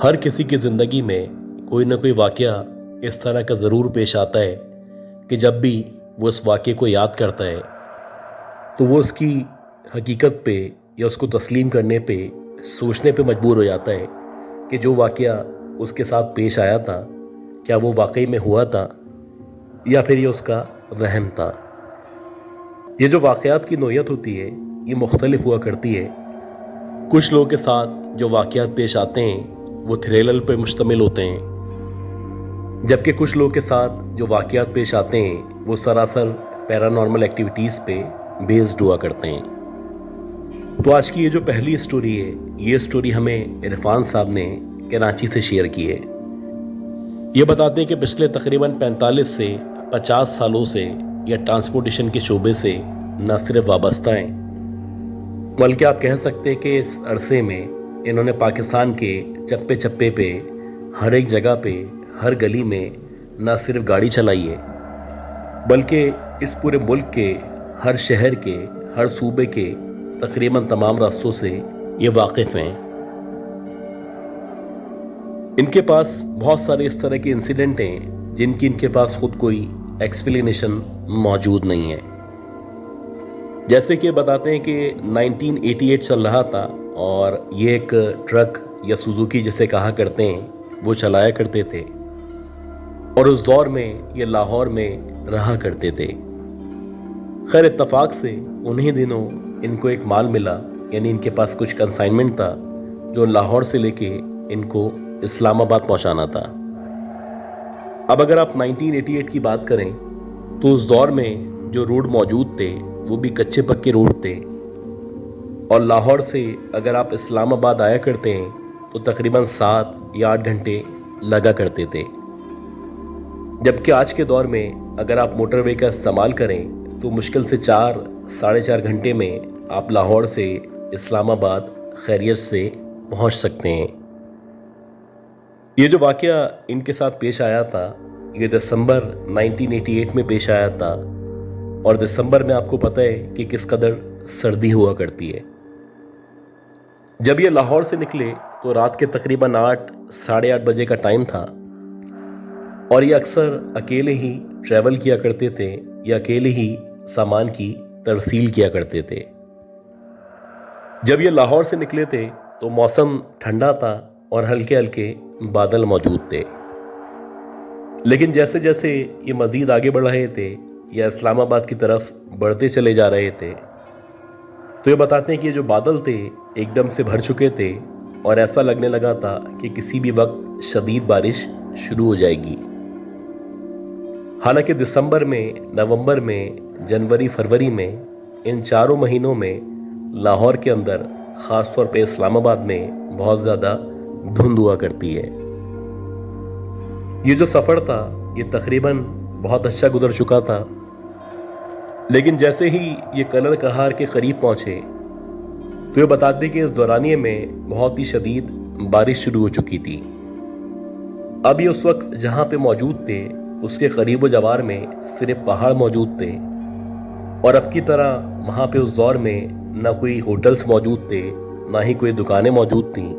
हर किसी की ज़िंदगी में कोई ना कोई वाक़या इस तरह का ज़रूर पेश आता है कि जब भी वो उस वाक़ये को याद करता है तो वो उसकी हकीकत पे या उसको तस्लीम करने पे सोचने पे मजबूर हो जाता है कि जो वाक़या उसके साथ पेश आया था क्या वो वाकई में हुआ था या फिर ये उसका वहम था। ये जो वाक़यात की नोयत होती है ये मुख्तलिफ हुआ करती है। कुछ लोगों के साथ जो वाक़यात पेश आते हैं वो थ्रिलर पे मुश्तमिल होते हैं, जबकि कुछ लोगों के साथ जो वाक़यात पेश आते हैं वो सरासर पैरानॉर्मल एक्टिविटीज़ पे बेस्ड हुआ करते हैं। तो आज की ये जो पहली स्टोरी है ये स्टोरी हमें इरफान साहब ने कराची से शेयर की है। ये बताते हैं कि पिछले तकरीबन 45 से 50 सालों से यह ट्रांसपोर्टेशन के शोबे से न सिर्फ वाबस्ता हैं बल्कि आप कह सकते हैं कि इस अरसे में इन्होंने पाकिस्तान के चप्पे चप्पे पे हर एक जगह पे हर गली में न सिर्फ गाड़ी चलाई है बल्कि इस पूरे मुल्क के हर शहर के हर सूबे के तकरीबन तमाम रास्तों से ये वाकिफ़ हैं। इनके पास बहुत सारे इस तरह के इंसिडेंट हैं जिनकी इनके पास खुद कोई एक्सप्लेनेशन मौजूद नहीं है। जैसे कि बताते हैं कि 1988 चल रहा था और ये एक ट्रक या सुजुकी जिसे कहा करते हैं वो चलाया करते थे और उस दौर में ये लाहौर में रहा करते थे। खैर इत्तफाक से उन्हीं दिनों इनको एक माल मिला, यानी इनके पास कुछ कंसाइनमेंट था जो लाहौर से लेके इनको इस्लामाबाद पहुंचाना था। अब अगर आप 1988 की बात करें तो उस दौर में जो रोड मौजूद थे वो भी कच्चे पक्के रोड थे और लाहौर से अगर आप इस्लामाबाद आया करते हैं तो तकरीबन 7 या 8 घंटे लगा करते थे, जबकि आज के दौर में अगर आप मोटरवे का इस्तेमाल करें तो मुश्किल से 4 साढ़े 4 घंटे में आप लाहौर से इस्लामाबाद खैरियत से पहुंच सकते हैं। ये जो वाक़या इनके साथ पेश आया था ये दिसंबर 1988 में पेश आया था और दिसंबर में आपको पता है कि किस कदर सर्दी हुआ करती है। जब ये लाहौर से निकले तो रात के तकरीबन 8 साढ़े 8 बजे का टाइम था और ये अक्सर अकेले ही ट्रैवल किया करते थे या अकेले ही सामान की तरसील किया करते थे। जब ये लाहौर से निकले थे तो मौसम ठंडा था और हल्के हल्के बादल मौजूद थे, लेकिन जैसे जैसे ये मज़ीद आगे बढ़ रहे थे या इस्लामाबाद की तरफ बढ़ते चले जा रहे थे तो ये बताते हैं कि ये जो बादल थे एकदम से भर चुके थे और ऐसा लगने लगा था कि किसी भी वक्त शदीद बारिश शुरू हो जाएगी। हालांकि दिसंबर में, नवंबर में, जनवरी, फरवरी में, इन चारों महीनों में लाहौर के अंदर ख़ास तौर पे इस्लामाबाद में बहुत ज़्यादा धुंध हुआ करती है। ये जो सफ़र था ये तकरीबन बहुत अच्छा गुजर चुका था, लेकिन जैसे ही ये कलर कहार के करीब पहुंचे तो ये बताते कि इस दौरानिए में बहुत ही शदीद बारिश शुरू हो चुकी थी। अब ये उस वक्त जहां पे मौजूद थे उसके करीब जवार में सिर्फ पहाड़ मौजूद थे और अब की तरह वहां पे उस दौर में ना कोई होटल्स मौजूद थे, ना ही कोई दुकानें मौजूद थीं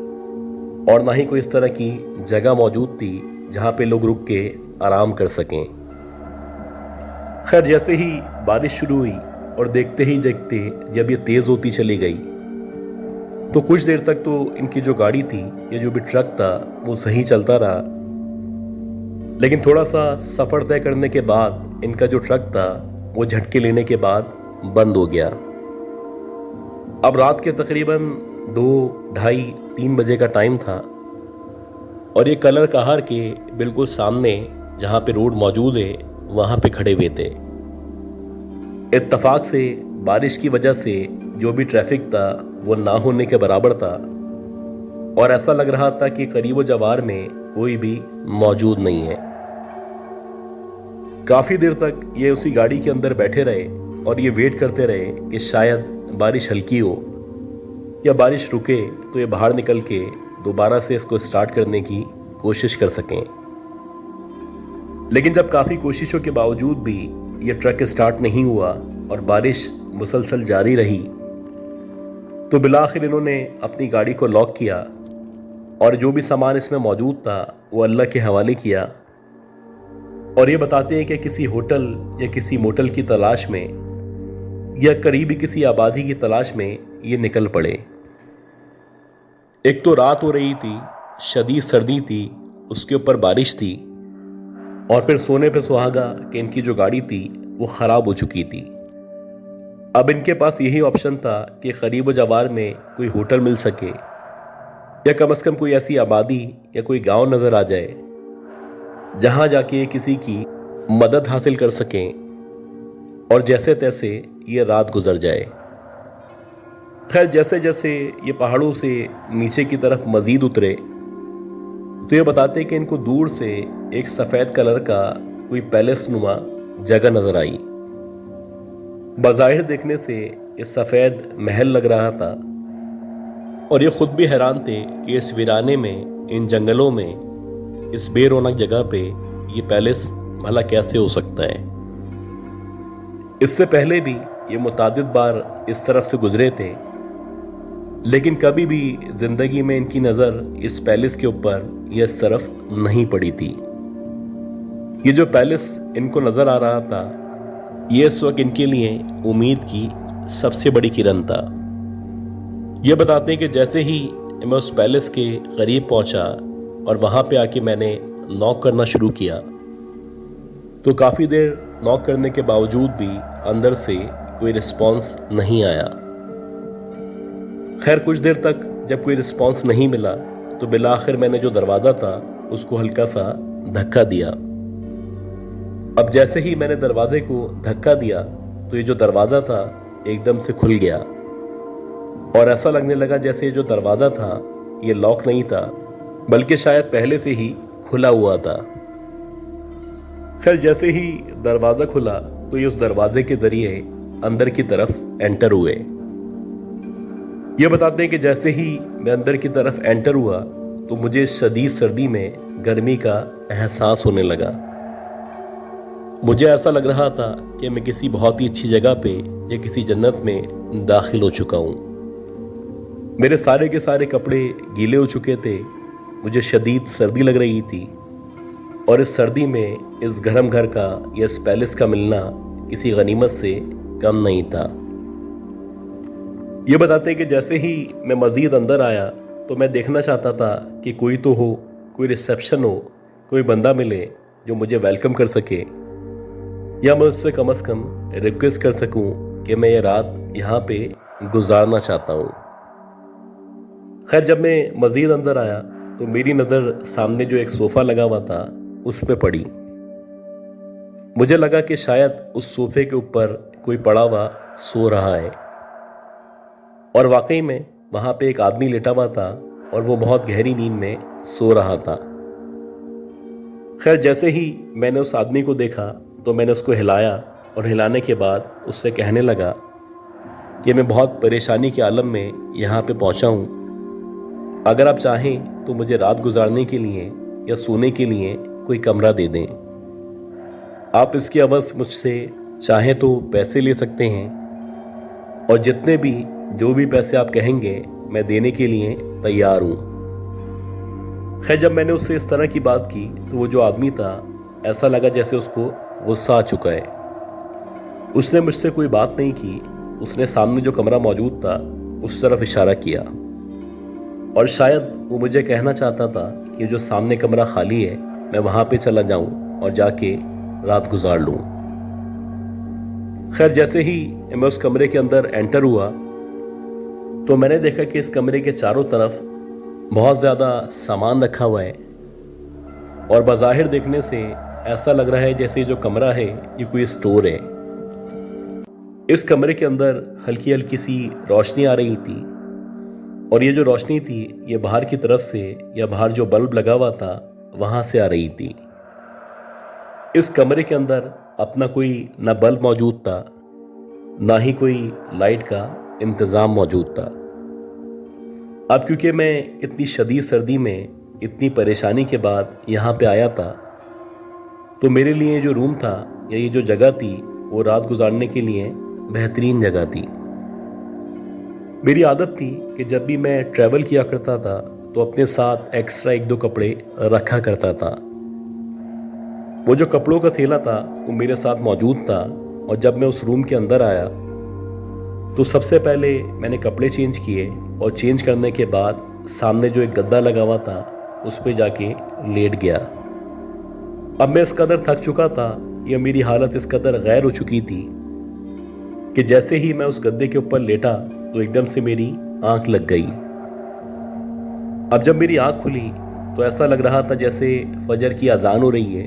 और ना ही कोई इस तरह की जगह मौजूद थी जहां पे लोग रुक के आराम कर सकें। खैर जैसे ही बारिश शुरू हुई और देखते ही देखते जब ये तेज़ होती चली गई तो कुछ देर तक तो इनकी जो गाड़ी थी, ये जो भी ट्रक था वो सही चलता रहा, लेकिन थोड़ा सा सफ़र तय करने के बाद इनका जो ट्रक था वो झटके लेने के बाद बंद हो गया। अब रात के तकरीबन 2, ढाई, 3 बजे का टाइम था और ये कलर कहार के बिल्कुल सामने जहाँ पे रोड मौजूद है वहाँ पे खड़े हुए थे। इत्तफाक से बारिश की वजह से जो भी ट्रैफिक था वो ना होने के बराबर था और ऐसा लग रहा था कि करीब जवार में कोई भी मौजूद नहीं है। काफ़ी देर तक ये उसी गाड़ी के अंदर बैठे रहे और ये वेट करते रहे कि शायद बारिश हल्की हो या बारिश रुके तो ये बाहर निकल के दोबारा से इसको स्टार्ट करने की कोशिश कर सकें। लेकिन जब काफ़ी कोशिशों के बावजूद भी ये ट्रक स्टार्ट नहीं हुआ और बारिश मुसलसल जारी रही तो बिलाखिर इन्होंने अपनी गाड़ी को लॉक किया और जो भी सामान इसमें मौजूद था वो अल्लाह के हवाले किया, और ये बताते हैं कि किसी होटल या किसी मोटल की तलाश में या करीबी किसी आबादी की तलाश में ये निकल पड़े। एक तो रात हो रही थी, शदीद सर्दी थी, उसके ऊपर बारिश थी, और फिर सोने पे सुहागा कि इनकी जो गाड़ी थी वो ख़राब हो चुकी थी। अब इनके पास यही ऑप्शन था कि करीब व जवार में कोई होटल मिल सके या कम से कम कोई ऐसी आबादी या कोई गांव नज़र आ जाए जहां जाके ये किसी की मदद हासिल कर सकें और जैसे तैसे ये रात गुजर जाए। खैर, जैसे जैसे ये पहाड़ों से नीचे की तरफ मज़ीद उतरे तो ये बताते कि इनको दूर से एक सफ़ेद कलर का कोई पैलेस नुमा जगह नज़र आई। बज़ाहिर देखने से ये सफ़ेद महल लग रहा था, और ये ख़ुद भी हैरान थे कि इस वीराने में, इन जंगलों में, इस बेरौनक जगह पे ये पैलेस भला कैसे हो सकता है। इससे पहले भी ये मुतादिद बार इस तरफ से गुजरे थे, लेकिन कभी भी ज़िंदगी में इनकी नज़र इस पैलेस के ऊपर या इस तरफ नहीं पड़ी थी। ये जो पैलेस इनको नज़र आ रहा था ये इस वक्त इनके लिए उम्मीद की सबसे बड़ी किरण था। ये बताते हैं कि जैसे ही मैं उस पैलेस के करीब पहुंचा और वहां पे आके मैंने नॉक करना शुरू किया तो काफ़ी देर नॉक करने के बावजूद भी अंदर से कोई रिस्पांस नहीं आया। खैर, कुछ देर तक जब कोई रिस्पांस नहीं मिला तो बिलाखिर मैंने जो दरवाज़ा था उसको हल्का सा धक्का दिया। अब जैसे ही मैंने दरवाजे को धक्का दिया तो ये जो दरवाज़ा था एकदम से खुल गया, और ऐसा लगने लगा जैसे ये जो दरवाज़ा था ये लॉक नहीं था बल्कि शायद पहले से ही खुला हुआ था। खैर, जैसे ही दरवाज़ा खुला तो ये उस दरवाजे के ज़रिए अंदर की तरफ एंटर हुए। ये बताते हैं कि जैसे ही मैं अंदर की तरफ एंटर हुआ तो मुझे शदीद सर्दी में गर्मी का एहसास होने लगा। मुझे ऐसा लग रहा था कि मैं किसी बहुत ही अच्छी जगह पे या किसी जन्नत में दाखिल हो चुका हूँ। मेरे सारे के सारे कपड़े गीले हो चुके थे, मुझे शदीद सर्दी लग रही थी, और इस सर्दी में इस गर्म घर का या इस पैलेस का मिलना किसी गनीमत से कम नहीं था। ये बताते हैं कि जैसे ही मैं मज़ीद अंदर आया तो मैं देखना चाहता था कि कोई तो हो, कोई रिसेप्शन हो, कोई बंदा मिले जो मुझे वेलकम कर सके, या मैं उससे कम से कम रिक्वेस्ट कर सकूं कि मैं ये रात यहाँ पे गुजारना चाहता हूँ। खैर, जब मैं मज़ीद अंदर आया तो मेरी नज़र सामने जो एक सोफ़ा लगा हुआ था उस पे पड़ी। मुझे लगा कि शायद उस सोफ़े के ऊपर कोई पड़ा हुआ सो रहा है, और वाकई में वहाँ पे एक आदमी लेटा हुआ था और वो बहुत गहरी नींद में सो रहा था। खैर, जैसे ही मैंने उस आदमी को देखा तो मैंने उसको हिलाया, और हिलाने के बाद उससे कहने लगा कि मैं बहुत परेशानी के आलम में यहाँ पे पहुँचा हूँ, अगर आप चाहें तो मुझे रात गुजारने के लिए या सोने के लिए कोई कमरा दे दें। आप इसके अवज़ मुझसे चाहें तो पैसे ले सकते हैं, और जितने भी जो भी पैसे आप कहेंगे मैं देने के लिए तैयार हूँ। खैर, जब मैंने उससे इस तरह की बात की तो वो जो आदमी था ऐसा लगा जैसे उसको गुस्सा आ चुका है। उसने मुझसे कोई बात नहीं की, उसने सामने जो कमरा मौजूद था उस तरफ इशारा किया, और शायद वो मुझे कहना चाहता था कि जो सामने कमरा खाली है मैं वहाँ पे चला जाऊँ और जाके रात गुजार लूँ। खैर, जैसे ही मैं उस कमरे के अंदर एंटर हुआ तो मैंने देखा कि इस कमरे के चारों तरफ बहुत ज़्यादा सामान रखा हुआ है, और बाज़ाहिर देखने से ऐसा लग रहा है जैसे जो कमरा है ये कोई स्टोर है। इस कमरे के अंदर हल्की हल्की सी रोशनी आ रही थी, और ये जो रोशनी थी ये बाहर की तरफ से या बाहर जो बल्ब लगा हुआ था वहाँ से आ रही थी। इस कमरे के अंदर अपना कोई ना बल्ब मौजूद था, ना ही कोई लाइट का इंतज़ाम मौजूद था। अब क्योंकि मैं इतनी शदीद सर्दी में इतनी परेशानी के बाद यहाँ पे आया था तो मेरे लिए जो रूम था या ये जो जगह थी वो रात गुजारने के लिए बेहतरीन जगह थी। मेरी आदत थी कि जब भी मैं ट्रैवल किया करता था तो अपने साथ एक्स्ट्रा एक दो कपड़े रखा करता था। वो जो कपड़ों का थैला था वो मेरे साथ मौजूद था, और जब मैं उस रूम के अंदर आया तो सबसे पहले मैंने कपड़े चेंज किए, और चेंज करने के बाद सामने जो एक गद्दा लगा हुआ था उस पे जाके लेट गया। अब मैं इस कदर थक चुका था या मेरी हालत इस कदर गैर हो चुकी थी कि जैसे ही मैं उस गद्दे के ऊपर लेटा तो एकदम से मेरी आंख लग गई। अब जब मेरी आंख खुली तो ऐसा लग रहा था जैसे फजर की अजान हो रही है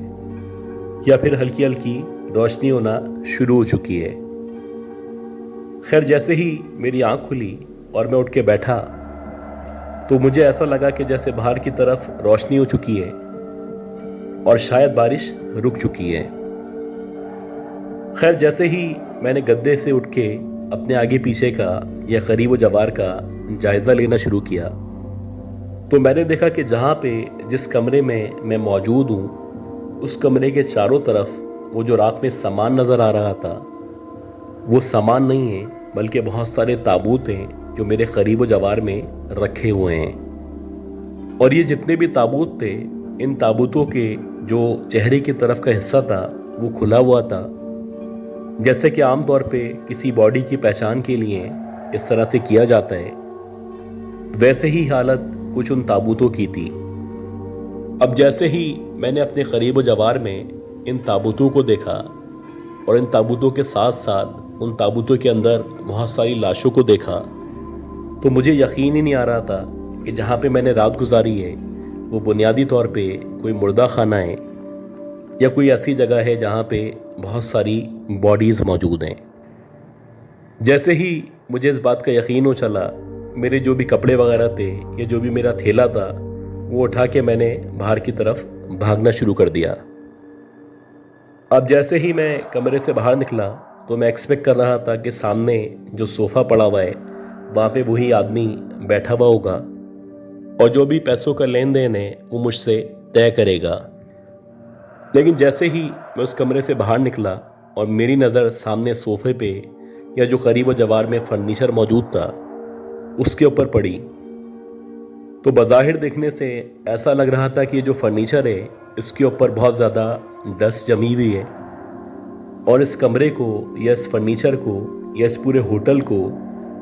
या फिर हल्की हल्की रोशनी होना शुरू हो चुकी है। खैर, जैसे ही मेरी आंख खुली और मैं उठ के बैठा तो मुझे ऐसा लगा कि जैसे बाहर की तरफ रोशनी हो चुकी है और शायद बारिश रुक चुकी है। खैर, जैसे ही मैंने गद्दे से उठ के अपने आगे पीछे का या करीब व जवार का जायज़ा लेना शुरू किया तो मैंने देखा कि जहाँ पे जिस कमरे में मैं मौजूद हूँ उस कमरे के चारों तरफ वो जो रात में सामान नज़र आ रहा था वो सामान नहीं है, बल्कि बहुत सारे ताबूत हैं जो मेरे करीब व जवार में रखे हुए हैं। और ये जितने भी ताबूत थे, इन ताबूतों के जो चेहरे की तरफ का हिस्सा था वो खुला हुआ था, जैसे कि आमतौर पे किसी बॉडी की पहचान के लिए इस तरह से किया जाता है। वैसे ही हालत कुछ उन ताबूतों की थी। अब जैसे ही मैंने अपने करीब व जवार में इन ताबूतों को देखा और इन ताबूतों के साथ साथ उन ताबूतों के अंदर बहुत सारी लाशों को देखा तो मुझे यकीन ही नहीं आ रहा था कि जहाँ पे मैंने रात गुजारी है वो बुनियादी तौर पे कोई मुर्दा खाना है या कोई ऐसी जगह है जहाँ पे बहुत सारी बॉडीज़ मौजूद हैं। जैसे ही मुझे इस बात का यकीन हो चला, मेरे जो भी कपड़े वगैरह थे या जो भी मेरा थैला था वो उठा के मैंने बाहर की तरफ भागना शुरू कर दिया। अब जैसे ही मैं कमरे से बाहर निकला तो मैं एक्सपेक्ट कर रहा था कि सामने जो सोफ़ा पड़ा हुआ है वहाँ पे वही आदमी बैठा हुआ होगा और जो भी पैसों का लेन देन है वो मुझसे तय करेगा। लेकिन जैसे ही मैं उस कमरे से बाहर निकला और मेरी नज़र सामने सोफ़े पे या जो करीब जवार में फर्नीचर मौजूद था उसके ऊपर पड़ी तो बज़ाहिर देखने से ऐसा लग रहा था कि ये जो फर्नीचर है इसके ऊपर बहुत ज़्यादा डस्ट जमी हुई है और इस कमरे को या इस फर्नीचर को या इस पूरे होटल को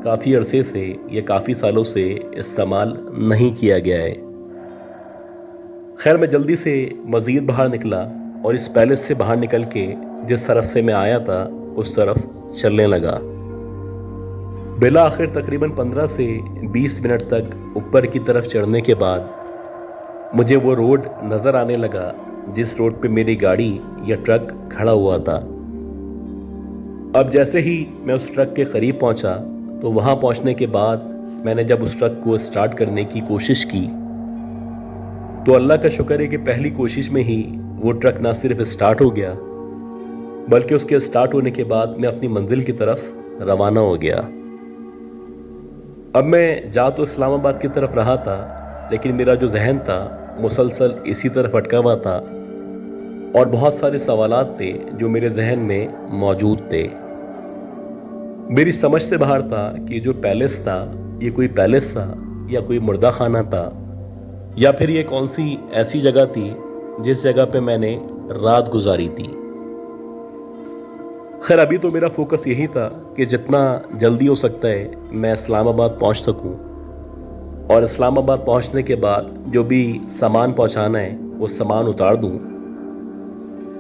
काफ़ी अरसे से या काफ़ी सालों से इस्तेमाल नहीं किया गया है। खैर, मैं जल्दी से मज़ीद बाहर निकला और इस पैलेस से बाहर निकल के जिस तरफ से मैं आया था उस तरफ चलने लगा। बिला आखिर तकरीबन 15 से 20 मिनट तक ऊपर की तरफ चढ़ने के बाद मुझे वो रोड नज़र आने लगा जिस रोड पे मेरी गाड़ी या ट्रक खड़ा हुआ था। अब जैसे ही मैं उस ट्रक के करीब पहुंचा तो वहां पहुंचने के बाद मैंने जब उस ट्रक को स्टार्ट करने की कोशिश की तो अल्लाह का शुक्र है कि पहली कोशिश में ही वो ट्रक ना सिर्फ स्टार्ट हो गया बल्कि उसके स्टार्ट होने के बाद मैं अपनी मंजिल की तरफ रवाना हो गया। अब मैं जा तो इस्लामाबाद की तरफ रहा था, लेकिन मेरा जो जहन था मुसलसल इसी तरफ अटका हुआ था और बहुत सारे सवालात थे जो मेरे जहन में मौजूद थे। मेरी समझ से बाहर था कि जो पैलेस था ये कोई पैलेस था या कोई मुर्दा खाना था या फिर ये कौन सी ऐसी जगह थी जिस जगह पे मैंने रात गुजारी थी। खैर, अभी तो मेरा फोकस यही था कि जितना जल्दी हो सकता है मैं इस्लामाबाद पहुंच सकूं और इस्लामाबाद पहुंचने के बाद जो भी सामान पहुंचाना है वो सामान उतार दूं।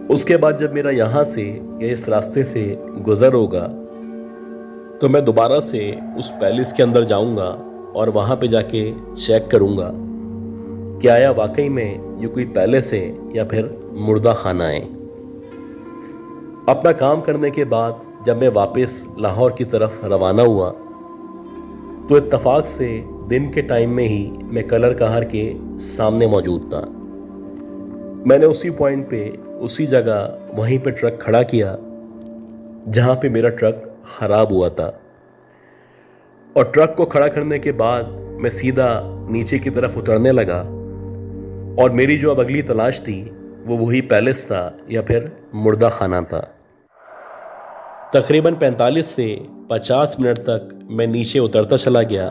उसके बाद जब मेरा यहाँ से या इस रास्ते से गुजर होगा तो मैं दोबारा से उस पैलेस के अंदर जाऊंगा और वहाँ पे जाके चेक करूंगा कि आया वाकई में ये कोई पैलेस है या फिर मुर्दा खाना है। अपना काम करने के बाद जब मैं वापस लाहौर की तरफ रवाना हुआ तो इत्तफाक से दिन के टाइम में ही मैं कलर कहार के सामने मौजूद था। मैंने उसी पॉइंट पे उसी जगह वहीं पे ट्रक खड़ा किया जहाँ पे मेरा ट्रक ख़राब हुआ था और ट्रक को खड़ा करने के बाद मैं सीधा नीचे की तरफ उतरने लगा और मेरी जो अब अगली तलाश थी वो वही पैलेस था या फिर मुर्दा खाना था। तकरीबन 45 से 50 मिनट तक मैं नीचे उतरता चला गया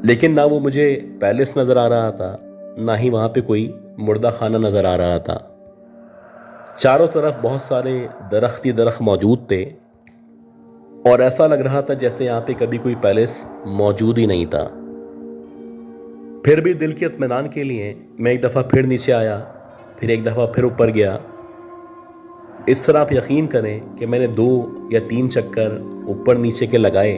لیکن نہ وہ مجھے پیلس نظر آ رہا تھا، نہ ہی وہاں پہ کوئی مردہ خانہ نظر آ رہا تھا۔ چاروں طرف بہت سارے درخت ہی درخت موجود تھے اور ایسا لگ رہا تھا جیسے یہاں پہ کبھی کوئی پیلس موجود ہی نہیں تھا۔ پھر بھی دل کے اطمینان کے لیے میں ایک دفعہ پھر نیچے آیا، پھر ایک دفعہ پھر اوپر گیا۔ اس طرح آپ یقین کریں کہ میں نے 2 یا 3 چکر اوپر نیچے کے لگائے،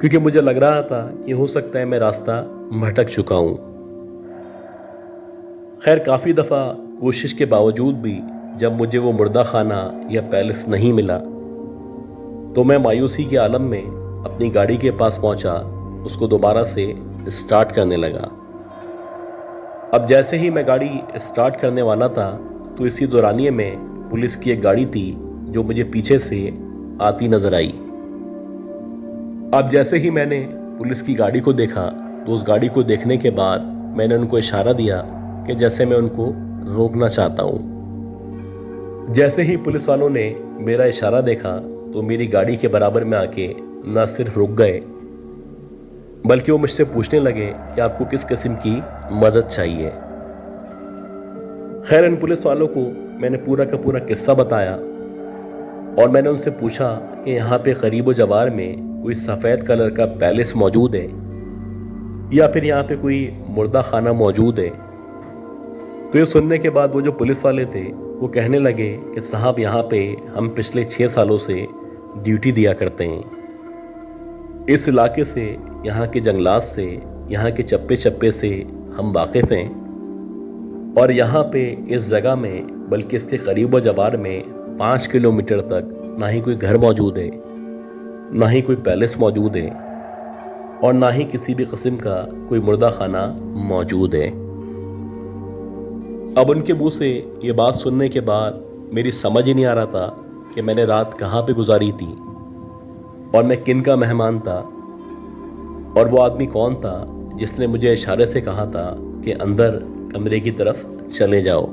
کیونکہ مجھے لگ رہا تھا کہ ہو سکتا ہے میں راستہ بھٹک چکا ہوں۔ خیر کافی دفعہ کوشش کے باوجود بھی جب مجھے وہ مردہ خانہ یا پیلس نہیں ملا تو میں مایوسی کے عالم میں اپنی گاڑی کے پاس پہنچا، اس کو دوبارہ سے اسٹارٹ کرنے لگا۔ اب جیسے ہی میں گاڑی اسٹارٹ کرنے والا تھا تو اسی دورانیے میں پولیس کی ایک گاڑی تھی جو مجھے پیچھے سے آتی نظر آئی۔ اب جیسے ہی میں نے پولیس کی گاڑی کو دیکھا تو اس گاڑی کو دیکھنے کے بعد میں نے ان کو اشارہ دیا کہ جیسے میں ان کو روکنا چاہتا ہوں۔ جیسے ہی پولیس والوں نے میرا اشارہ دیکھا تو میری گاڑی کے برابر میں آ کے نہ صرف رک گئے بلکہ وہ مجھ سے پوچھنے لگے کہ آپ کو کس قسم کی مدد چاہیے۔ خیر ان پولیس والوں کو میں نے پورا کا پورا قصہ بتایا اور میں نے ان سے پوچھا کہ یہاں پہ قریب و جوار میں کوئی سفید کلر کا پیلس موجود ہے یا پھر یہاں پہ کوئی مردہ خانہ موجود ہے۔ تو یہ سننے کے بعد وہ جو پولیس والے تھے وہ کہنے لگے کہ صاحب یہاں پہ ہم پچھلے 6 سالوں سے ڈیوٹی دیا کرتے ہیں، اس علاقے سے، یہاں کے جنگلات سے، یہاں کے چپے چپے سے ہم واقف ہیں، اور یہاں پہ اس جگہ میں بلکہ اس کے قریب و جوار میں 5 کلومیٹر تک نہ ہی کوئی گھر موجود ہے، نہ ہی کوئی پیلس موجود ہے، اور نہ ہی کسی بھی قسم کا کوئی مردہ خانہ موجود ہے۔ اب ان کے منہ سے یہ بات سننے کے بعد میری سمجھ ہی نہیں آ رہا تھا کہ میں نے رات کہاں پہ گزاری تھی اور میں کن کا مہمان تھا، اور وہ آدمی کون تھا جس نے مجھے اشارے سے کہا تھا کہ اندر کمرے کی طرف چلے جاؤ۔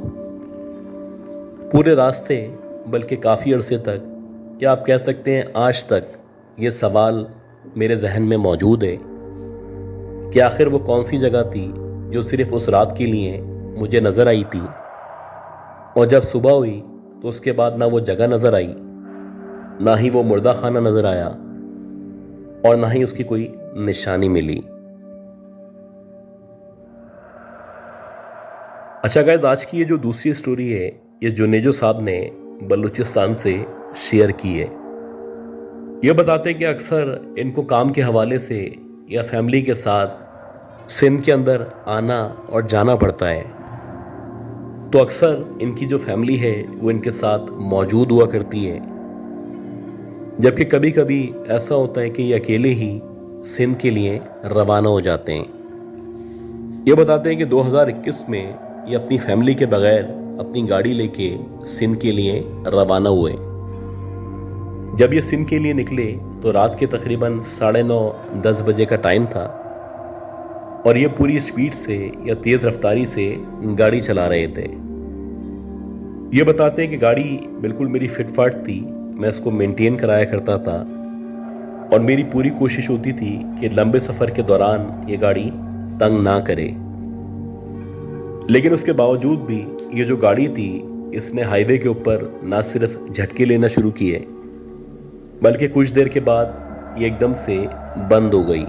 پورے راستے بلکہ کافی عرصے تک، یا آپ کہہ سکتے ہیں آج تک، یہ سوال میرے ذہن میں موجود ہے کہ آخر وہ کون سی جگہ تھی جو صرف اس رات کے لیے مجھے نظر آئی تھی، اور جب صبح ہوئی تو اس کے بعد نہ وہ جگہ نظر آئی، نہ ہی وہ مردہ خانہ نظر آیا، اور نہ ہی اس کی کوئی نشانی ملی۔ اچھا گائز، آج کی یہ جو دوسری سٹوری ہے یہ جنیجو صاحب نے بلوچستان سے شیئر کی ہے۔ یہ بتاتے ہیں کہ اکثر ان کو کام کے حوالے سے یا فیملی کے ساتھ سندھ کے اندر آنا اور جانا پڑتا ہے، تو اکثر ان کی جو فیملی ہے وہ ان کے ساتھ موجود ہوا کرتی ہے، جبکہ کبھی کبھی ایسا ہوتا ہے کہ یہ اکیلے ہی سندھ کے لیے روانہ ہو جاتے ہیں۔ یہ بتاتے ہیں کہ 2021 میں یہ اپنی فیملی کے بغیر اپنی گاڑی لے کے سندھ کے لیے روانہ ہوئے۔ جب یہ سندھ کے لیے نکلے تو رات کے تقریباً 9:30-10 بجے کا ٹائم تھا، اور یہ پوری سپیڈ سے یا تیز رفتاری سے گاڑی چلا رہے تھے۔ یہ بتاتے ہیں کہ گاڑی بالکل میری فٹ فاٹ تھی، میں اس کو مینٹین کرایا کرتا تھا، اور میری پوری کوشش ہوتی تھی کہ لمبے سفر کے دوران یہ گاڑی تنگ نہ کرے۔ لیکن اس کے باوجود بھی یہ جو گاڑی تھی اس نے ہائی وے کے اوپر نہ صرف جھٹکے لینا شروع کیے بلکہ کچھ دیر کے بعد یہ ایک دم سے بند ہو گئی۔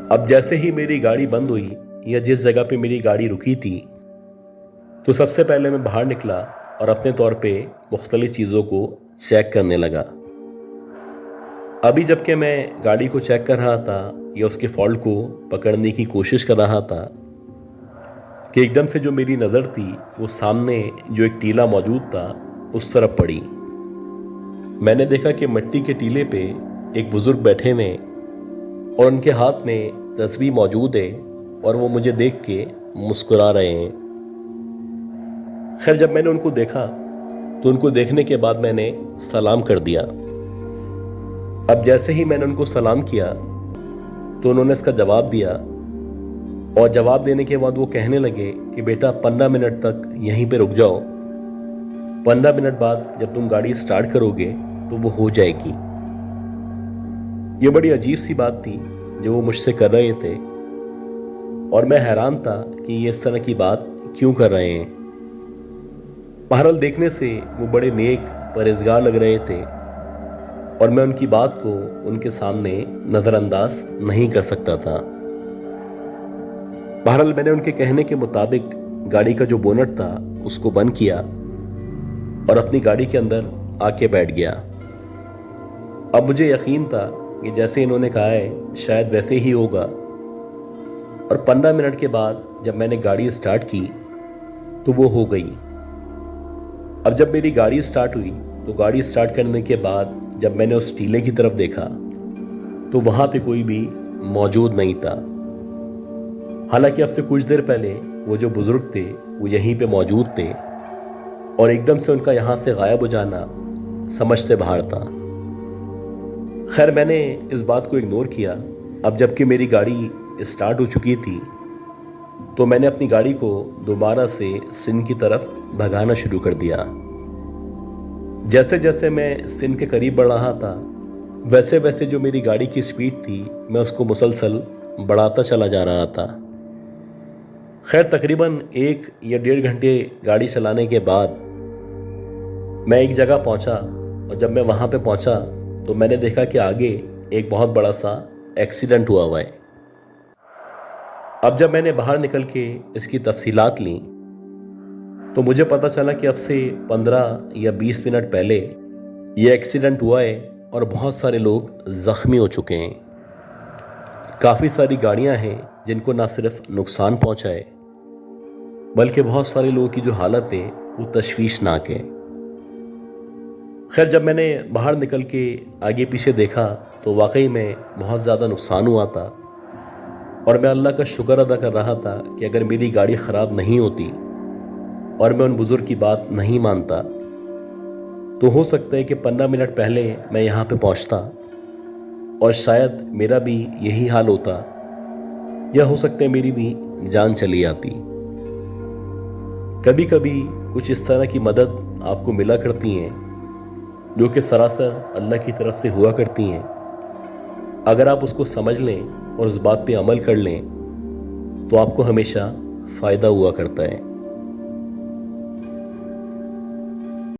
اب جیسے ہی میری گاڑی بند ہوئی یا جس جگہ پہ میری گاڑی رکی تھی تو سب سے پہلے میں باہر نکلا اور اپنے طور پہ مختلف چیزوں کو چیک کرنے لگا۔ ابھی جب کہ میں گاڑی کو چیک کر رہا تھا یا اس کے فالٹ کو پکڑنے کی کوشش کر رہا تھا کہ ایک دم سے جو میری نظر تھی وہ سامنے جو ایک ٹیلا موجود تھا اس طرف پڑی۔ میں نے دیکھا کہ مٹی کے ٹیلے پہ ایک بزرگ بیٹھے ہوئے اور ان کے ہاتھ میں تسبیح موجود ہے، اور وہ مجھے دیکھ کے مسکرا رہے ہیں۔ خیر جب میں نے ان کو دیکھا تو ان کو دیکھنے کے بعد میں نے سلام کر دیا۔ اب جیسے ہی میں نے ان کو سلام کیا تو انہوں نے اس کا جواب دیا، اور جواب دینے کے بعد وہ کہنے لگے کہ بیٹا 15 منٹ تک یہیں پہ رک جاؤ، 15 منٹ بعد جب تم گاڑی سٹارٹ کرو گے تو وہ ہو جائے گی۔ یہ بڑی عجیب سی بات تھی، جو وہ مجھ سے کر رہے تھے، اور میں حیران تھا کہ یہ اس طرح کی بات کیوں کر رہے ہیں۔ بہرحال دیکھنے سے وہ بڑے نیک پرہیزگار لگ رہے تھے، اور میں ان کی بات کو ان کے سامنے نظر انداز نہیں کر سکتا تھا۔ بہرحال میں نے ان کے کہنے کے مطابق گاڑی کا جو بونٹ تھا اس کو بند کیا اور اپنی گاڑی کے اندر آ کے بیٹھ گیا۔ اب مجھے یقین تھا کہ جیسے انہوں نے کہا ہے شاید ویسے ہی ہوگا، اور 15 منٹ کے بعد جب میں نے گاڑی سٹارٹ کی تو وہ ہو گئی۔ اب جب میری گاڑی سٹارٹ ہوئی تو گاڑی سٹارٹ کرنے کے بعد جب میں نے اس ٹیلے کی طرف دیکھا تو وہاں پہ کوئی بھی موجود نہیں تھا۔ حالانکہ اب سے کچھ دیر پہلے وہ جو بزرگ تھے وہ یہیں پہ موجود تھے، اور ایک دم سے ان کا یہاں سے غائب ہو جانا سمجھ سے باہر تھا۔ خیر میں نے اس بات کو اگنور کیا۔ اب جب کہ میری گاڑی سٹارٹ ہو چکی تھی تو میں نے اپنی گاڑی کو دوبارہ سے سندھ کی طرف بھگانا شروع کر دیا۔ جیسے جیسے میں سندھ کے قریب بڑھ رہا تھا ویسے ویسے جو میری گاڑی کی سپیڈ تھی میں اس کو مسلسل بڑھاتا چلا جا رہا تھا۔ خیر تقریباً 1 یا 1.5 گھنٹے گاڑی چلانے کے بعد میں ایک جگہ پہنچا، اور جب میں وہاں پہ پہنچا تو میں نے دیکھا کہ آگے ایک بہت بڑا سا ایکسیڈنٹ ہوا ہے۔ اب جب میں نے باہر نکل کے اس کی تفصیلات لیں تو مجھے پتہ چلا کہ اب سے 15 یا 20 منٹ پہلے یہ ایکسیڈنٹ ہوا ہے اور بہت سارے لوگ زخمی ہو چکے ہیں۔ کافی ساری گاڑیاں ہیں جن کو نہ صرف نقصان پہنچا ہے بلکہ بہت سارے لوگوں کی جو حالت ہے وہ تشویشناک ہے۔ خیر جب میں نے باہر نکل کے آگے پیچھے دیکھا تو واقعی میں بہت زیادہ نقصان ہوا تھا، اور میں اللہ کا شکر ادا کر رہا تھا کہ اگر میری گاڑی خراب نہیں ہوتی اور میں ان بزرگ کی بات نہیں مانتا تو ہو سکتا ہے کہ 15 منٹ پہلے میں یہاں پہ پہنچتا اور شاید میرا بھی یہی حال ہوتا، یا ہو سکتا ہے میری بھی جان چلی آتی۔ کبھی کبھی کچھ اس طرح کی مدد آپ کو ملا کرتی ہیں جو کہ سراسر اللہ کی طرف سے ہوا کرتی ہیں۔ اگر آپ اس کو سمجھ لیں اور اس بات پہ عمل کر لیں تو آپ کو ہمیشہ فائدہ ہوا کرتا ہے۔